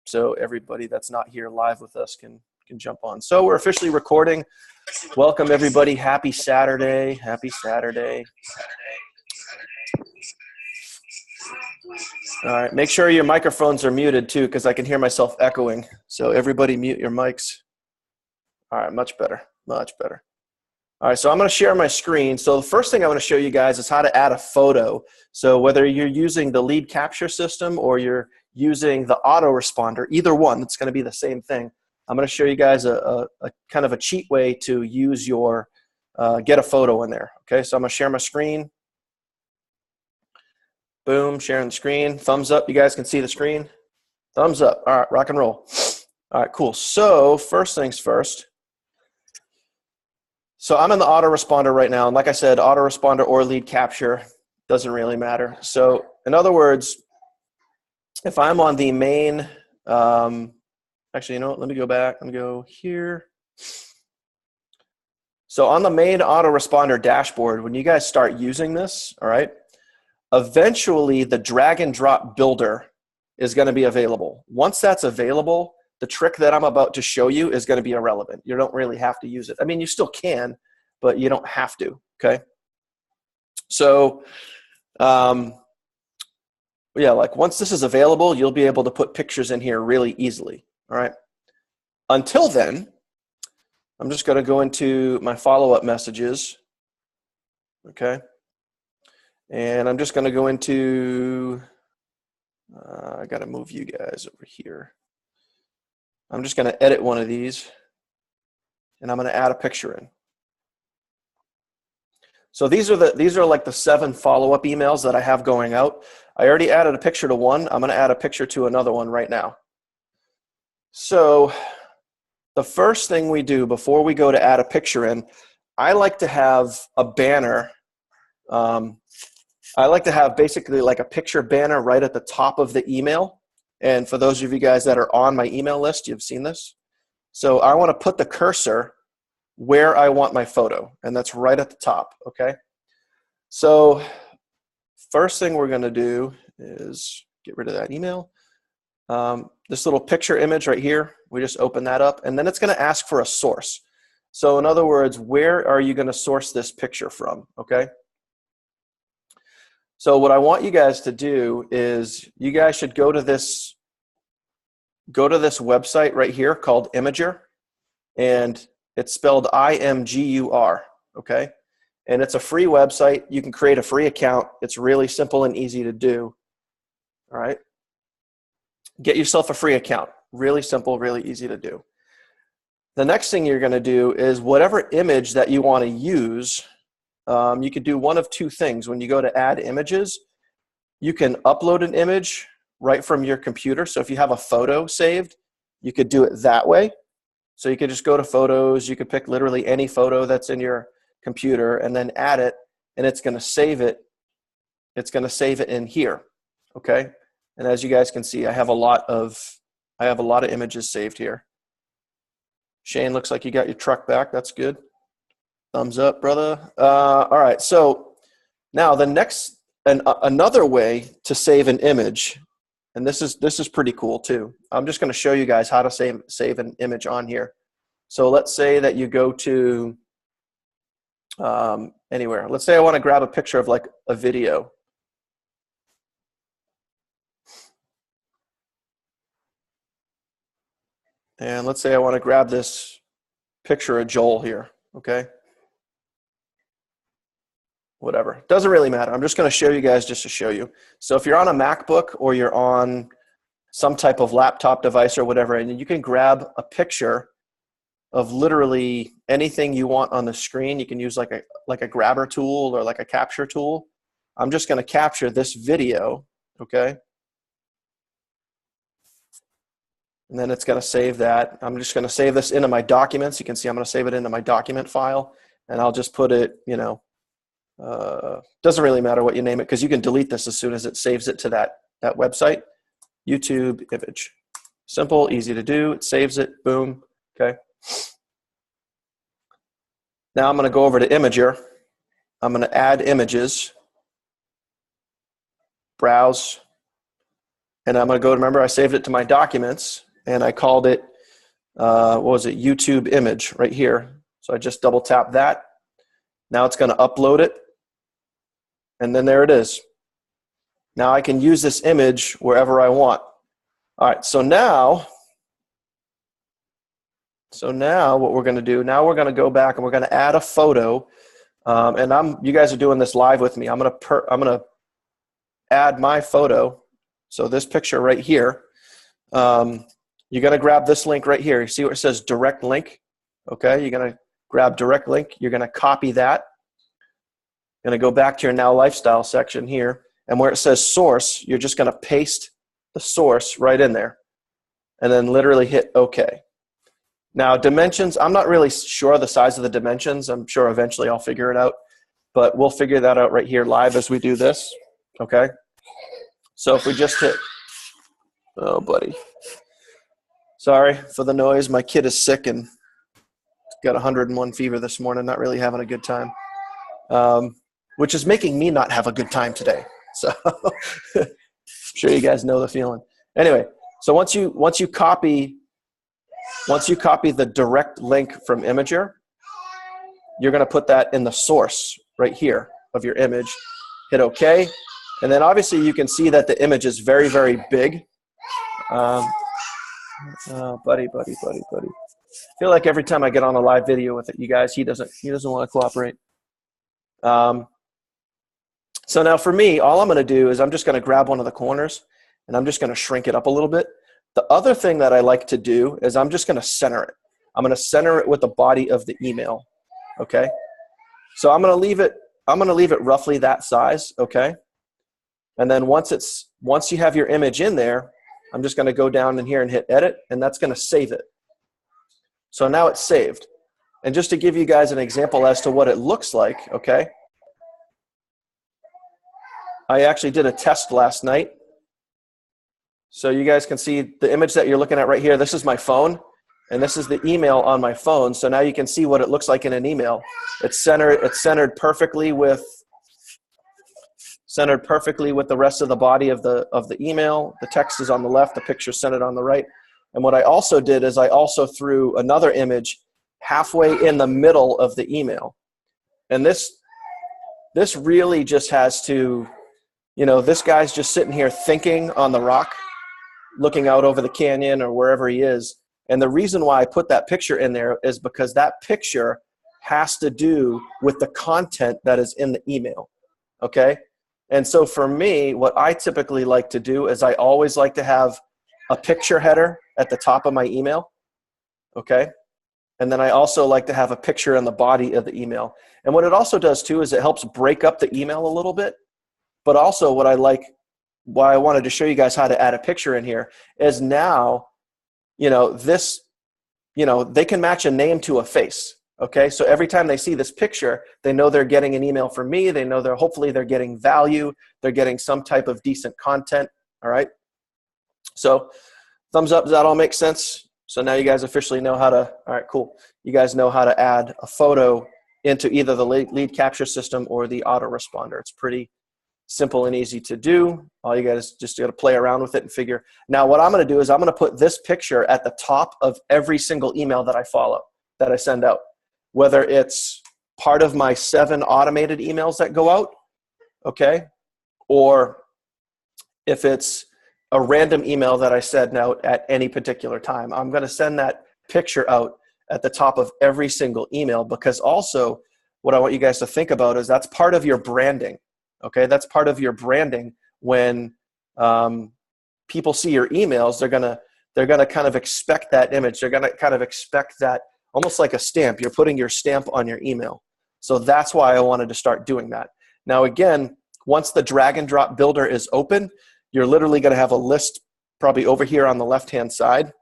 so everybody that's not here live with us can jump on. So we're officially recording. Welcome everybody. Happy Saturday. Happy Saturday. All right, make sure your microphones are muted too, because I can hear myself echoing. So everybody mute your mics. All right, much better, much better. All right, so I'm going to share my screen. So the first thing I want to show you guys is how to add a photo. So whether you're using the lead capture system or you're using the autoresponder, either one, it's going to be the same thing. I'm going to show you guys a kind of a cheat way to use your, get a photo in there. Okay, so I'm going to share my screen. Boom, sharing the screen. Thumbs up, you guys can see the screen. Thumbs up. All right, rock and roll. All right, cool. So first things first. So I'm in the autoresponder right now. And like I said, autoresponder or lead capture doesn't really matter. So in other words, if I'm on the main, actually, you know what, let me go back. Let me go here. So on the main autoresponder dashboard, when you guys start using this, all right, eventually the drag and drop builder is going to be available. Once that's available, the trick that I'm about to show you is going to be irrelevant. You don't really have to use it. I mean, you still can, but you don't have to, okay? So, yeah, like once this is available, you'll be able to put pictures in here really easily, all right? Until then, I'm just going to go into my follow-up messages, okay? And I'm just going to go into, I got to move you guys over here. I'm just going to edit one of these, and I'm going to add a picture in. So these are like the 7 follow-up emails that I have going out. I already added a picture to one. I'm going to add a picture to another one right now. So the first thing we do before we go to add a picture in, I like to have a banner. I like to have basically like a picture banner right at the top of the email. And for those of you guys that are on my email list, you've seen this. So I want to put the cursor where I want my photo, and that's right at the top, okay? So first thing we're going to do is get rid of that email. This little picture image right here, we just open that up, and then it's going to ask for a source. So in other words, where are you going to source this picture from, okay? So what I want you guys to do is you guys should go to this website right here called Imager, and it's spelled I-M-G-U-R, okay? And it's a free website. You can create a free account. It's really simple and easy to do, all right? Get yourself a free account. Really simple, really easy to do. The next thing you're gonna do is whatever image that you wanna use, you could do one of two things. When you go to add images, you can upload an image right from your computer. So if you have a photo saved, you could do it that way. So you could just go to photos, you could pick literally any photo that's in your computer and then add it, and it's gonna save it. It's gonna save it in here, okay? And as you guys can see, I have a lot of images saved here. Shane, looks like you got your truck back, that's good. Thumbs up, brother. All right, so now the next, another way to save an image, and this is pretty cool too. I'm just going to show you guys how to save an image on here. So let's say that you go to anywhere. Let's say I want to grab a picture of like a video. And let's say I want to grab this picture of Joel here, okay? Whatever, doesn't really matter. I'm just going to show you guys just to show you. So if you're on a MacBook or you're on some type of laptop device or whatever, and you can grab a picture of literally anything you want on the screen. You can use like a grabber tool or like a capture tool. I'm just going to capture this video, okay? And then it's going to save that. I'm just going to save this into my documents. You can see I'm going to save it into my document file, and I'll just put it, you know, doesn't really matter what you name it, because you can delete this as soon as it saves it to that website. YouTube image. Simple, easy to do. It saves it, boom, okay? Now I'm going to go over to Imager. I'm going to add images, browse, And I'm going to go, remember I saved it to my documents and I called it, what was it, YouTube image right here. So I just double tap that. Now it's going to upload it. And then there it is. Now I can use this image wherever I want. All right, so now what we're going to do, now we're going to go back and we're going to add a photo. And you guys are doing this live with me. I'm going to add my photo. So this picture right here, you're going to grab this link right here. You see where it says direct link? Okay, you're going to grab direct link. You're going to copy that. You're going to go back to your Now Lifestyle section here. And where it says source, you're just going to paste the source right in there. And then literally hit OK. Now dimensions, I'm not really sure the size of the dimensions. I'm sure eventually I'll figure it out. But we'll figure that out right here live as we do this. Okay. So if we just hit, oh buddy. Sorry for the noise. My kid is sick and got 101 fever this morning. Not really having a good time. Which is making me not have a good time today. So I'm sure you guys know the feeling. Anyway, so once you copy the direct link from Imager, you're going to put that in the source right here of your image. Hit OK. And then obviously you can see that the image is very, very big. Oh, buddy. I feel like every time I get on a live video with it, you guys, he doesn't want to cooperate. So now for me, all I'm going to do is I'm just going to grab one of the corners and I'm just going to shrink it up a little bit. The other thing that I like to do is I'm just going to center it. I'm going to center it with the body of the email. Okay. So I'm going to leave it roughly that size. Okay. And then once you have your image in there, I'm just going to go down in here and hit edit, and that's going to save it. So now it's saved. And just to give you guys an example as to what it looks like, okay, I actually did a test last night. So you guys can see the image that you're looking at right here. This is my phone, and this is the email on my phone. So now you can see what it looks like in an email. It's centered perfectly with the rest of the body of the email. The text is on the left, the picture's centered on the right. And what I also did is I also threw another image halfway in the middle of the email. And this really just has to, this guy's just sitting here thinking on the rock, looking out over the canyon or wherever he is. And the reason why I put that picture in there is because that picture has to do with the content that is in the email, okay? And so for me, what I typically like to do is I always like to have a picture header at the top of my email, okay? And then I also like to have a picture in the body of the email. And what it also does too is it helps break up the email a little bit. But also why I wanted to show you guys how to add a picture in here is now, they can match a name to a face. Okay, so every time they see this picture, they know they're getting an email from me. They know hopefully they're getting value. They're getting some type of decent content. All right. So thumbs up. Does that all make sense? So now you guys officially know how to, all right, cool. You guys know how to add a photo into either the lead capture system or the autoresponder. It's pretty simple and easy to do. All you guys just got to play around with it and figure. Now what I'm going to do is I'm going to put this picture at the top of every single email that I send out. Whether it's part of my 7 automated emails that go out, okay, or if it's a random email that I send out at any particular time, I'm going to send that picture out at the top of every single email, because also what I want you guys to think about is that's part of your branding, okay? That's part of your branding. When people see your emails, they're gonna kind of expect that image. They're gonna kind of expect that, almost like a stamp. You're putting your stamp on your email. So that's why I wanted to start doing that. Now again, once the drag and drop builder is open, you're literally going to have a list probably over here on the left-hand side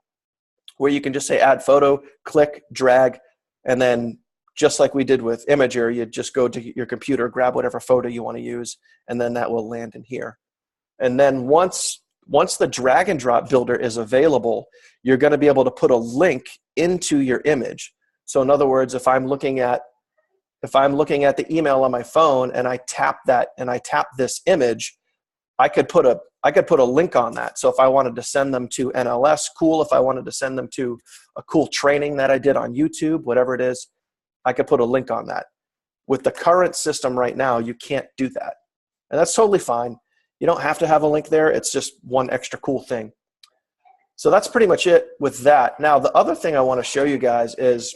where you can just say add photo, click, drag, and then just like we did with Imager, you just go to your computer, grab whatever photo you want to use, and then that will land in here. And then once the drag and drop builder is available, you're going to be able to put a link into your image. So in other words, if I'm looking at the email on my phone and I tap that and I tap this image, I could put a link on that. So if I wanted to send them to NLS, cool. If I wanted to send them to a cool training that I did on YouTube, whatever it is, I could put a link on that. With the current system right now, you can't do that. And that's totally fine. You don't have to have a link there. It's just one extra cool thing. So that's pretty much it with that. Now, the other thing I want to show you guys is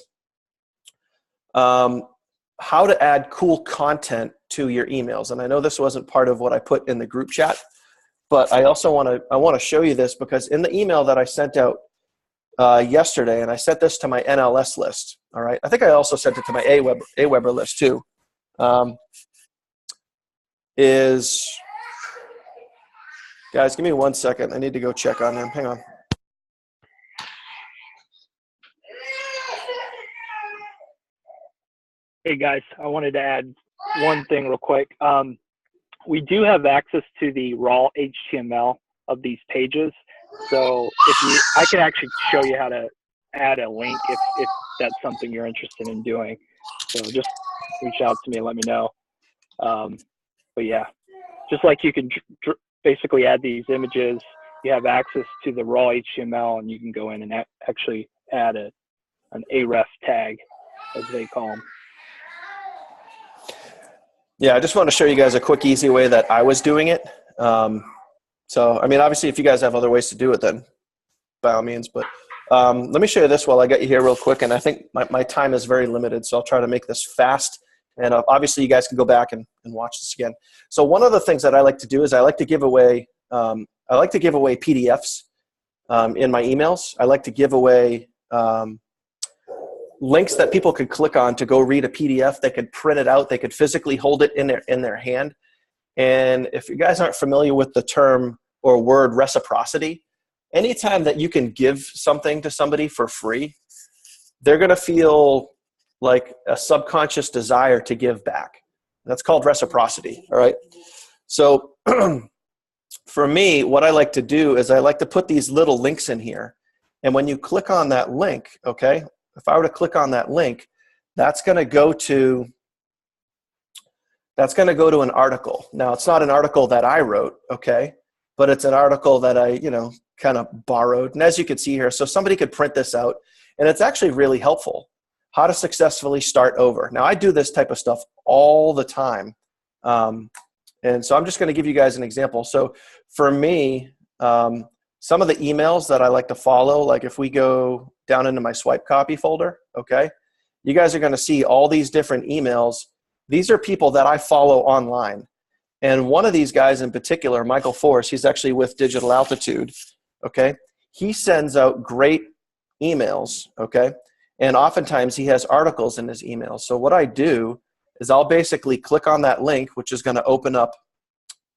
how to add cool content to your emails. And I know this wasn't part of what I put in the group chat, but I also want to show you this, because in the email that I sent out yesterday, and I sent this to my NLS list. All right. I think I also sent it to my AWeber list too. Guys, give me 1 second. I need to go check on them. Hang on. Hey guys, I wanted to add one thing real quick. We do have access to the raw HTML of these pages. So I can actually show you how to add a link if that's something you're interested in doing. So just reach out to me and let me know. But yeah, just like you can basically add these images, you have access to the raw HTML, and you can go in and actually add an href tag, as they call them. Yeah, I just want to show you guys a quick, easy way that I was doing it. So, I mean, obviously, if you guys have other ways to do it, then by all means. But let me show you this while I get you here real quick. And I think my time is very limited, so I'll try to make this fast. And obviously, you guys can go back and watch this again. So one of the things that I like to do is I like to give away PDFs in my emails. I like to give away links that people could click on to go read a PDF. They could print it out. They could physically hold it in their hand. And if you guys aren't familiar with the term or word reciprocity, anytime that you can give something to somebody for free, they're going to feel like a subconscious desire to give back. That's called reciprocity. All right. So for me, what I like to do is I like to put these little links in here. And when you click on that link, okay, if I were to click on that link, that's going to go to an article. Now, it's not an article that I wrote, okay, but it's an article that I, kind of borrowed. And as you can see here, so somebody could print this out, and it's actually really helpful. How to successfully start over. Now, I do this type of stuff all the time. And so I'm just going to give you guys an example. So for me, some of the emails that I like to follow, like if we go down into my swipe copy folder, okay, you guys are going to see all these different emails. These are people that I follow online. And one of these guys in particular, Michael Force, he's actually with Digital Altitude, okay? He sends out great emails, okay? And oftentimes he has articles in his emails. So what I do is I'll basically click on that link, which is going to open up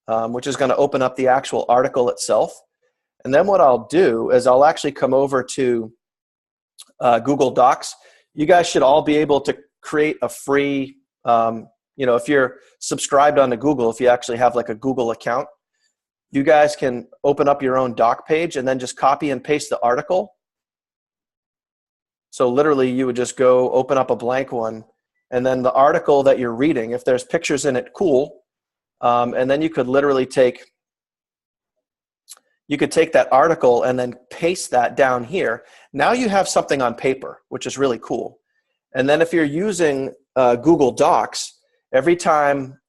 the actual article itself. And then what I'll do is I'll actually come over to Google Docs. You guys should all be able to create a free, if you're subscribed onto Google, if you actually have like a Google account, you guys can open up your own doc page and then just copy and paste the article. So literally you would just go open up a blank one, and then the article that you're reading, if there's pictures in it, cool. And then you could literally take that article and then paste that down here. Now you have something on paper, which is really cool. And then if you're using Google Docs, every time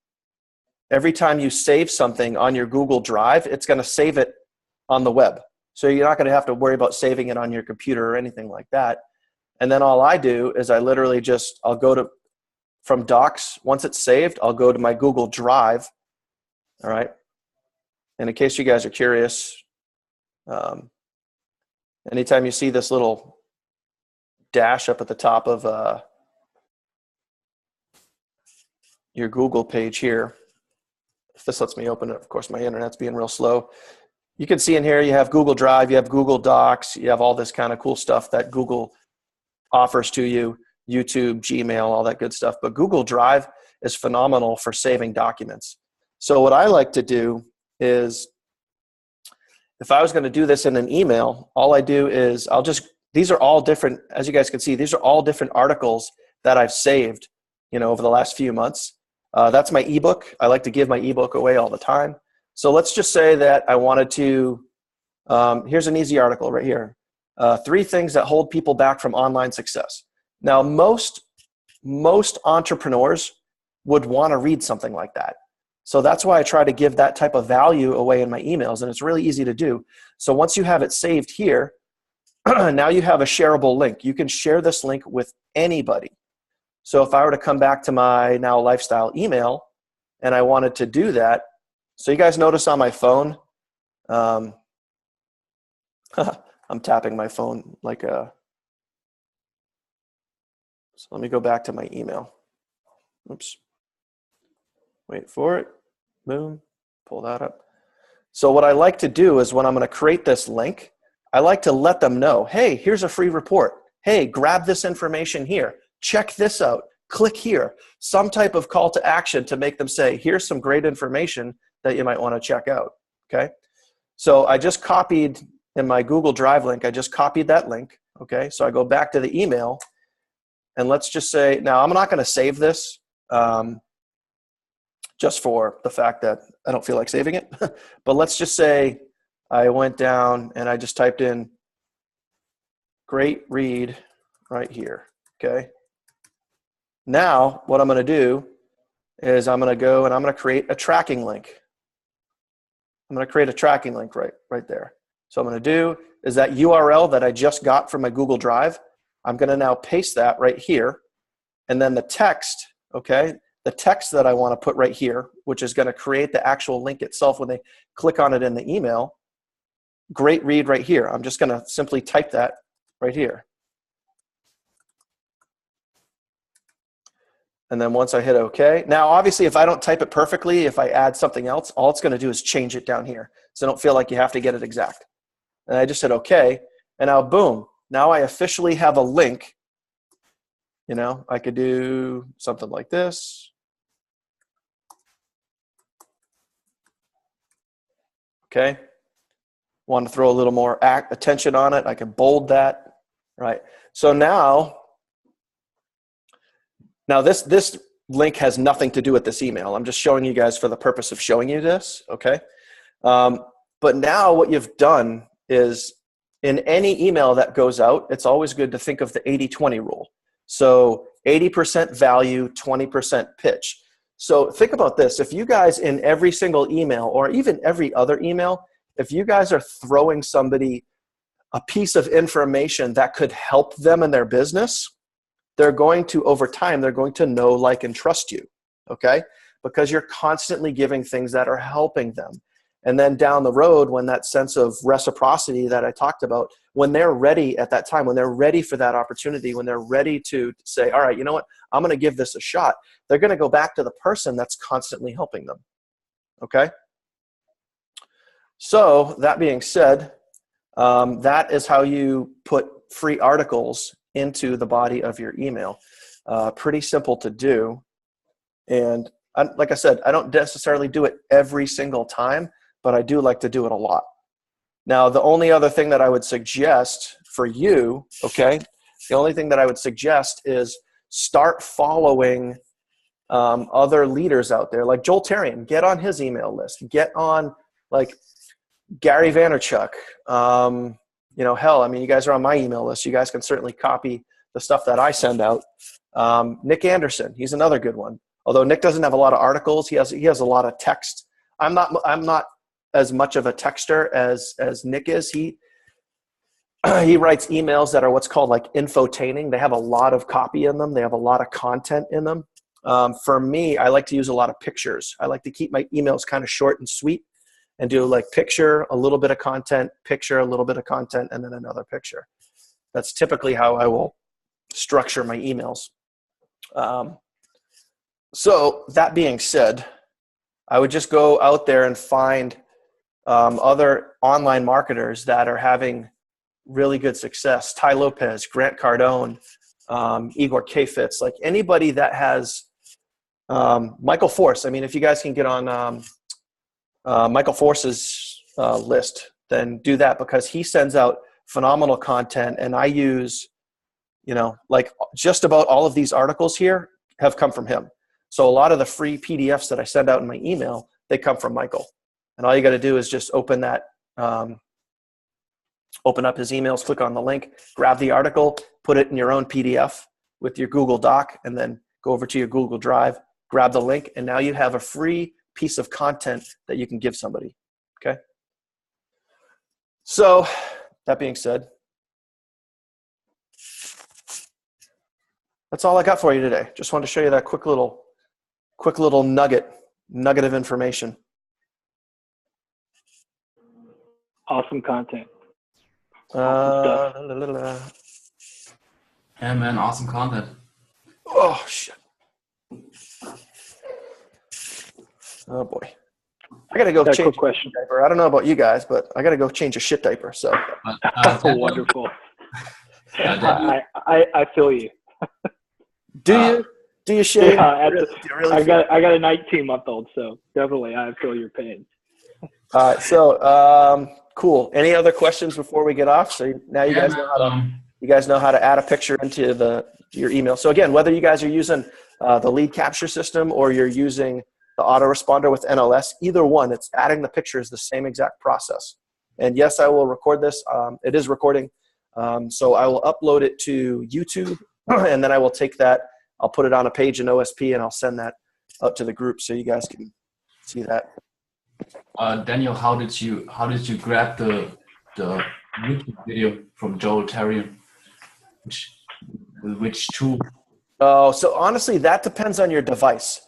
you save something on your Google Drive, it's going to save it on the web. So you're not going to have to worry about saving it on your computer or anything like that. And then all I do is I literally I'll go from Docs. Once it's saved, I'll go to my Google Drive. All right. And in case you guys are curious, anytime you see this little dash up at the top of your Google page here, if this lets me open it, of course my internet's being real slow. You can see in here you have Google Drive, you have Google Docs, you have all this kind of cool stuff that Google offers to you, YouTube, Gmail, all that good stuff. But Google Drive is phenomenal for saving documents. So what I like to do is, if I was going to do this in an email, all I do is these are all different, as you guys can see, these are all different articles that I've saved, over the last few months. That's my ebook. I like to give my ebook away all the time. So let's just say that I wanted to, here's an easy article right here. 3 things that hold people back from online success. Now, most entrepreneurs would want to read something like that. So that's why I try to give that type of value away in my emails, and it's really easy to do. So once you have it saved here, now you have a shareable link. You can share this link with anybody. So if I were to come back to my Now Lifestyle email and I wanted to do that, so you guys notice on my phone, I'm tapping my phone like a, so let me go back to my email. Oops. Wait for it. Boom. Pull that up. So what I like to do is when I'm going to create this link, I like to let them know, hey, here's a free report. Hey, grab this information here. Check this out. Click here. Some type of call to action to make them say, here's some great information that you might want to check out. Okay. So I just copied in my Google Drive link, I just copied that link. Okay. So I go back to the email and let's just say, now I'm not going to save this. Just for the fact that I don't feel like saving it. But let's just say I went down and I just typed in great read right here, okay? Now, what I'm going to do is I'm going to go and I'm going to create a tracking link. I'm going to create a tracking link right there. So what I'm going to do is that URL that I just got from my Google Drive, I'm going to now paste that right here. And then the text, okay? The text that I want to put right here, which is going to create the actual link itself when they click on it in the email, great read right here. I'm just going to simply type that right here. And then once I hit OK, now obviously if I don't type it perfectly, if I add something else, all it's going to do is change it down here. So don't feel like you have to get it exact. And I just hit OK, and now boom, now I officially have a link. You know, I could do something like this. Okay, want to throw a little more attention on it, I can bold that, right? So now this link has nothing to do with this email. I'm just showing you guys for the purpose of showing you this, okay? But now what you've done is in any email that goes out, it's always good to think of the 80-20 rule. So 80% value, 20% pitch. So think about this. If you guys in every single email or even every other email, if you guys are throwing somebody a piece of information that could help them in their business, they're going to, over time, they're going to know, like, and trust you, okay? Because you're constantly giving things that are helping them. And then down the road, when that sense of reciprocity that I talked about, when they're ready at that time, when they're ready for that opportunity, when they're ready to say, all right, you know what, I'm going to give this a shot, they're going to go back to the person that's constantly helping them, okay? So that being said, that is how you put free articles into the body of your email. Pretty simple to do. And like I said, I don't necessarily do it every single time, but I do like to do it a lot. Now, the only other thing that I would suggest for you, okay, the only thing that I would suggest is start following other leaders out there, like Joel Terrian. Get on his email list. Get on, like, Gary Vaynerchuk. You know, hell, I mean, you guys are on my email list. You guys can certainly copy the stuff that I send out. Nick Anderson, he's another good one. Although Nick doesn't have a lot of articles, he has a lot of text. I'm not as much of a texter as Nick is. He writes emails that are what's called like infotaining. They have a lot of copy in them. They have a lot of content in them. For me, I like to use a lot of pictures. I like to keep my emails kind of short and sweet and do like picture, a little bit of content, picture, a little bit of content, and then another picture. That's typically how I will structure my emails. So that being said, I would just go out there and find other online marketers that are having really good success. Ty Lopez, Grant Cardone, Igor K-Fitz, like anybody that has Michael Force. I mean, if you guys can get on Michael Force's list, then do that, because he sends out phenomenal content, and I use, you know, like just about all of these articles here have come from him. So a lot of the free PDFs that I send out in my email, they come from Michael. And all you got to do is just open that, open up his emails, click on the link, grab the article, put it in your own PDF with your Google Doc, and then go over to your Google Drive, grab the link, and now you have a free piece of content that you can give somebody, okay? So that being said, that's all I got for you today. Just wanted to show you that quick little nugget of information. Awesome content. Yeah, man, awesome content. Oh, shit. Oh, boy. I got to go change a question. diaper. I don't know about you guys, but I got to go change a shit diaper. So Wonderful. I feel you. Do you Shane? Yeah, really I got a 19-month-old, so definitely I feel your pain. All right, so cool. Any other questions before we get off? So now you guys know how to add a picture into your email. So again, whether you guys are using the lead capture system or you're using the autoresponder with NLS, either one, it's adding the picture is the same exact process. And yes, I will record this. It is recording. So I will upload it to YouTube, and then I will take that. I'll put it on a page in OSP, and I'll send that out to the group so you guys can see that. Daniel, how did you grab the YouTube video from Joel Terrian? Which tool? Oh, so honestly, that depends on your device.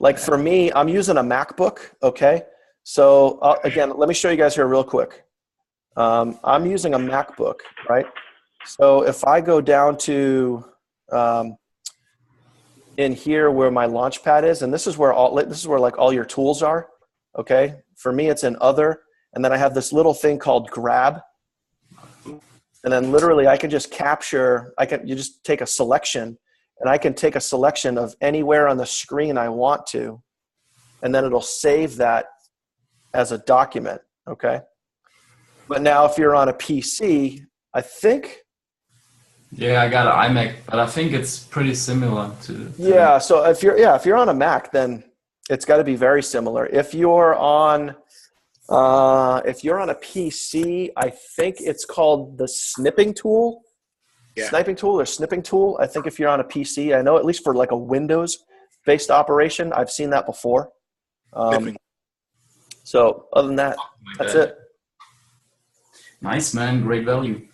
Like for me, I'm using a MacBook. Okay, so again, let me show you guys here real quick. I'm using a MacBook, right? So if I go down to in here where my Launchpad is, and this is where like all your tools are. Okay, for me it's in Other, and then I have this little thing called Grab, and then literally I can just capture. You just take a selection, and I can take a selection of anywhere on the screen I want to, and then it'll save that as a document. Okay, but now if you're on a PC, I think. Yeah, I got an iMac, but I think it's pretty similar to yeah, so if you're on a Mac, then it's got to be very similar. If you're on a PC, I think it's called the snipping tool. Yeah. Sniping tool or snipping tool. I think if you're on a PC, I know at least for like a Windows-based operation, I've seen that before. So other than that, that's it. Nice, man. Great value.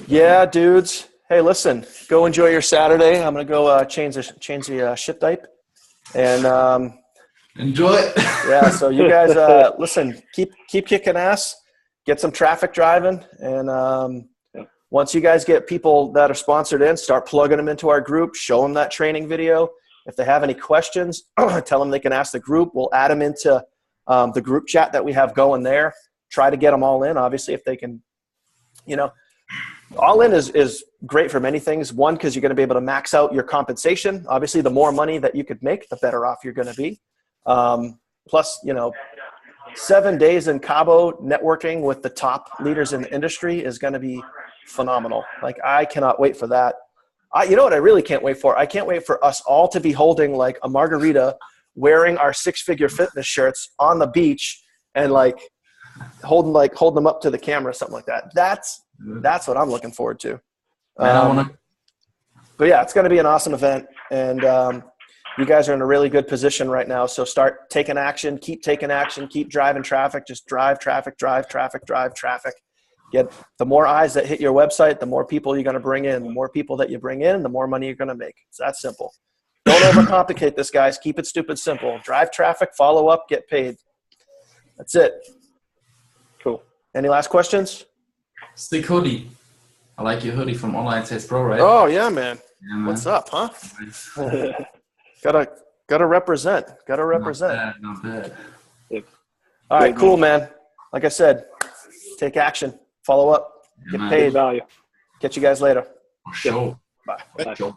Yeah, dudes. Hey, listen, go enjoy your Saturday. I'm gonna go change the shit diaper, and enjoy it. Yeah. So you guys, listen, keep kicking ass, get some traffic driving, and once you guys get people that are sponsored in, start plugging them into our group. Show them that training video. If they have any questions, tell them they can ask the group. We'll add them into the group chat that we have going there. Try to get them all in. Obviously, if they can, all in is great for many things. One, because you're going to be able to max out your compensation. Obviously, the more money that you could make, the better off you're going to be. Plus, 7 days in Cabo networking with the top leaders in the industry is going to be phenomenal. Like, I cannot wait for that. You know what I really can't wait for? I can't wait for us all to be holding like a margarita, wearing our Six-Figure Fitness shirts on the beach, and like holding them up to the camera, something like that. That's what I'm looking forward to. But yeah, it's going to be an awesome event, and you guys are in a really good position right now. So start taking action, keep taking action, keep driving traffic. Just drive traffic. Get the more eyes that hit your website, the more people you're going to bring in. The more people that you bring in, the more money you're going to make. It's that simple. Don't overcomplicate this, guys. Keep it stupid simple. Drive traffic, follow up, get paid. That's it. Cool. Any last questions? Stick hoodie. I like your hoodie from Online Sales Pro, right? Oh yeah, man. Yeah, man. What's up, huh? Gotta represent. Not bad. All right, cool, man. Like I said, take action, follow up, get paid. Value. Catch you guys later. For sure. Bye. Bye.